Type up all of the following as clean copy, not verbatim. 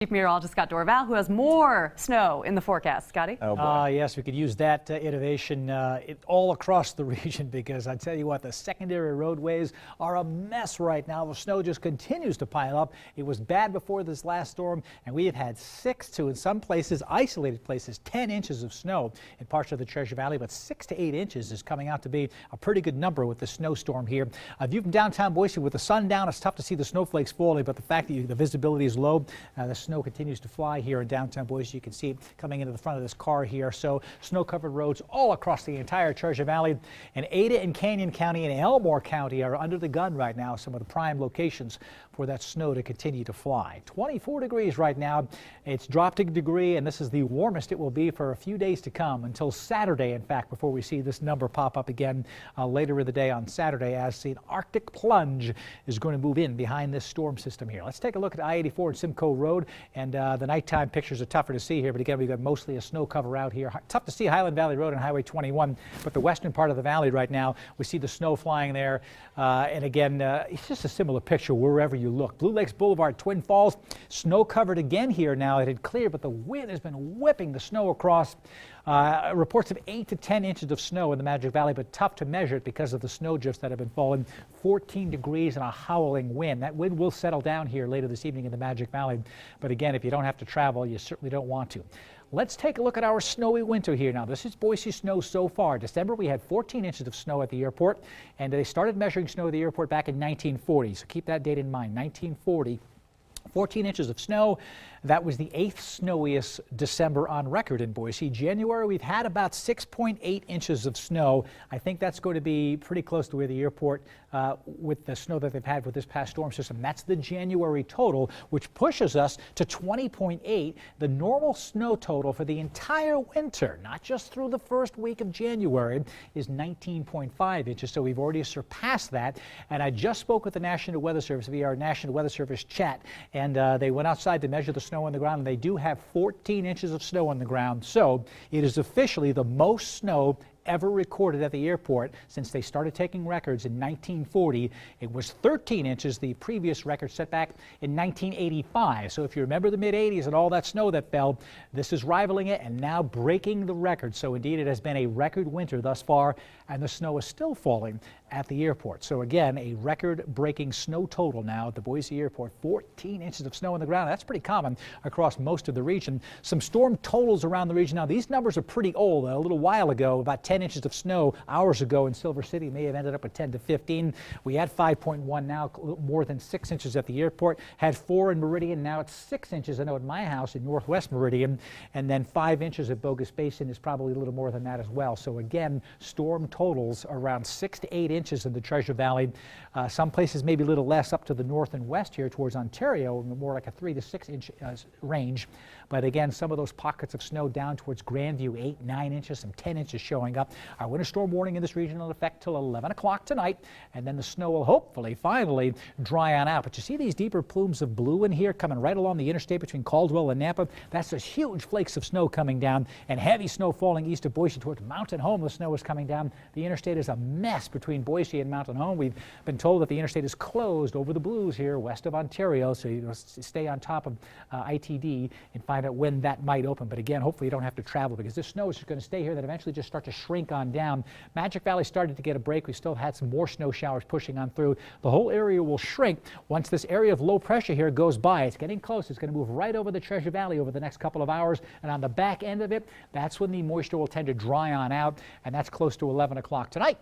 Chief Meteorologist Scott Dorval, who has more snow in the forecast. Scotty? Oh, boy. Yes, we could use that innovation all across the region, because I tell you what, the secondary roadways are a mess right now. The snow just continues to pile up. It was bad before this last storm, and we have had 6 to, in some places, isolated places, 10 inches of snow in parts of the Treasure Valley, but 6 to 8 inches is coming out to be a pretty good number with the snowstorm here. A view from downtown Boise with the sun down, it's tough to see the snowflakes falling, but the fact that the visibility is low, the snow continues to fly here in downtown Boise. You can see it coming into the front of this car here. So snow-covered roads all across the entire Treasure Valley. And Ada and Canyon County and Elmore County are under the gun right now, some of the prime locations for that snow to continue to fly. 24 degrees right now. It's dropped a degree, and this is the warmest it will be for a few days to come, until Saturday, in fact, before we see this number pop up again later in the day on Saturday, as the Arctic plunge is going to move in behind this storm system here. Let's take a look at I-84 and Simcoe Road, and the nighttime pictures are tougher to see here, but again, we've got mostly a snow cover out here. Tough to see Highland Valley Road and Highway 21, but the western part of the valley right now, we see the snow flying there, and again, it's just a similar picture wherever you look. Blue Lakes Boulevard, Twin Falls, snow covered again here now. It had cleared, but the wind has been whipping the snow across. Reports of 8 to 10 inches of snow in the Magic Valley, but tough to measure it because of the snow drifts that have been falling. 14 degrees and a howling wind. That wind will settle down here later this evening in the Magic Valley. But again, if you don't have to travel, you certainly don't want to. Let's take a look at our snowy winter here now. This is Boise snow so far. December, we had 14 inches of snow at the airport, and they started measuring snow at the airport back in 1940. So keep that date in mind, 1940. 14 inches of snow. That was the 8th snowiest December on record in Boise. January, we've had about 6.8 inches of snow. I think that's going to be pretty close to where the airport, with the snow that they've had with this past storm system. That's the January total, which pushes us to 20.8. The normal snow total for the entire winter, not just through the first week of January, is 19.5 inches. So we've already surpassed that. And I just spoke with the National Weather Service via our National Weather Service chat, and they went outside to measure the snow on the ground, and they do have 14 inches of snow on the ground. So it is officially the most snow ever recorded at the airport since they started taking records in 1940. It was 13 inches, the previous record set back in 1985. So if you remember the mid-80s and all that snow that fell, this is rivaling it and now breaking the record. So indeed, it has been a record winter thus far, and the snow is still falling at the airport. So again, a record-breaking snow total now at the Boise airport. 14 inches of snow on the ground. That's pretty common across most of the region. Some storm totals around the region. Now, these numbers are pretty old. A little while ago, about 10 inches of snow hours ago in Silver City may have ended up with 10 to 15. We had 5.1 now, more than 6 inches at the airport. Had 4 in Meridian. Now it's 6 inches, I know, at my house in Northwest Meridian. And then 5 inches at Bogus Basin is probably a little more than that as well. So again, storm totals around 6 to 8 inches in the Treasure Valley. Some places maybe a little less up to the north and west here towards Ontario, more like a 3 to 6 inch range. But again, some of those pockets of snow down towards Grandview, 8, 9 inches, some 10 inches showing up. Our winter storm warning in this region will effect till 11 o'clock tonight, and then the snow will hopefully finally dry on out. But you see these deeper plumes of blue in here coming right along the interstate between Caldwell and Nampa? That's just huge flakes of snow coming down, and heavy snow falling east of Boise towards Mountain Home. The snow is coming down. The interstate is a mess between Boise and Mountain Home. We've been told that the interstate is closed over the blues here west of Ontario, so you stay on top of ITD and find out when that might open. But again, hopefully you don't have to travel, because this snow is just going to stay here, then eventually just start to shrink on down. Magic Valley started to get a break. We still had some more snow showers pushing on through. The whole area will shrink once this area of low pressure here goes by. It's getting close. It's going to move right over the Treasure Valley over the next couple of hours, and on the back end of it, that's when the moisture will tend to dry on out, and that's close to 11 o'clock tonight.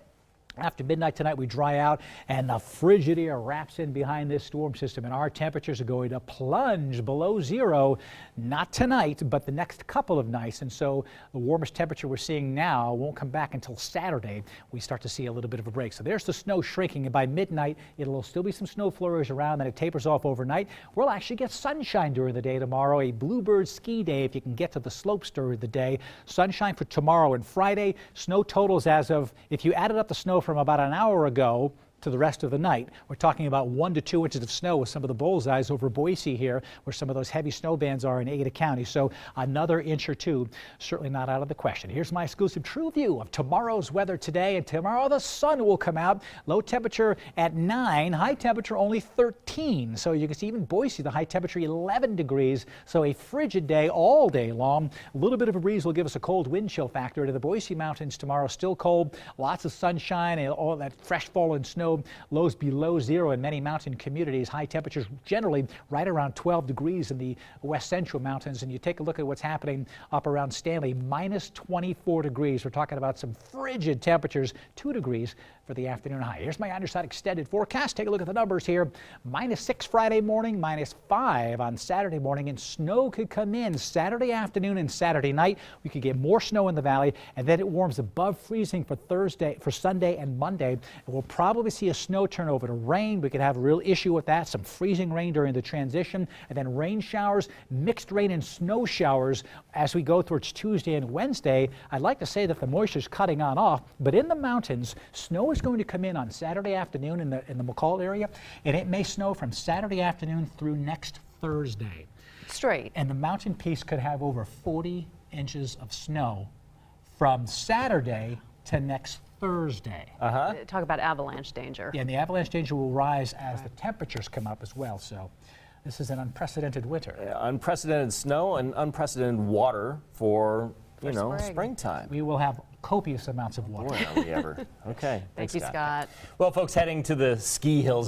After midnight tonight, we dry out, and the frigid air wraps in behind this storm system, and our temperatures are going to plunge below zero, not tonight, but the next couple of nights. And so the warmest temperature we're seeing now won't come back until Saturday. We start to see a little bit of a break. So there's the snow shrinking, and by midnight, it'll still be some snow flurries around, then it tapers off overnight. We'll actually get sunshine during the day tomorrow, a bluebird ski day if you can get to the slopes during the day. Sunshine for tomorrow and Friday. Snow totals as of, if you added up the snow from about an hour ago to the rest of the night. We're talking about 1 to 2 inches of snow with some of the bullseyes over Boise here, where some of those heavy snow bands are in Ada County. So another inch or two, certainly not out of the question. Here's my exclusive true view of tomorrow's weather today. And tomorrow the sun will come out. Low temperature at 9, high temperature only 13. So you can see even Boise, the high temperature 11 degrees. So a frigid day all day long. A little bit of a breeze will give us a cold wind chill factor to the Boise Mountains tomorrow. Still cold, lots of sunshine and all that fresh fallen snow. Lows below zero in many mountain communities. High temperatures generally right around 12 degrees in the west central mountains. And you take a look at what's happening up around Stanley, minus 24 degrees. We're talking about some frigid temperatures, 2 degrees for the afternoon high. Here's my underside extended forecast. Take a look at the numbers here. -6 Friday morning, -5 on Saturday morning, and snow could come in Saturday afternoon and Saturday night. We could get more snow in the valley, and then it warms above freezing for Sunday and Monday. And we'll probably see a snow turnover to rain. We could have a real issue with that. Some freezing rain during the transition, and then rain showers, mixed rain and snow showers as we go towards Tuesday and Wednesday. I'd like to say that the moisture is cutting on off, but in the mountains, snow is going to come in on Saturday afternoon in the McCall area, and it may snow from Saturday afternoon through next Thursday. Straight. And the mountain piece could have over 40 inches of snow from Saturday to next Thursday. Talk about avalanche danger. Yeah, and the avalanche danger will rise as the temperatures come up as well. So this is an unprecedented winter. Unprecedented snow and unprecedented water for springtime. We will have copious amounts of water. Boy, are we ever. Okay. Thank you, Scott. Well, folks, heading to the ski hills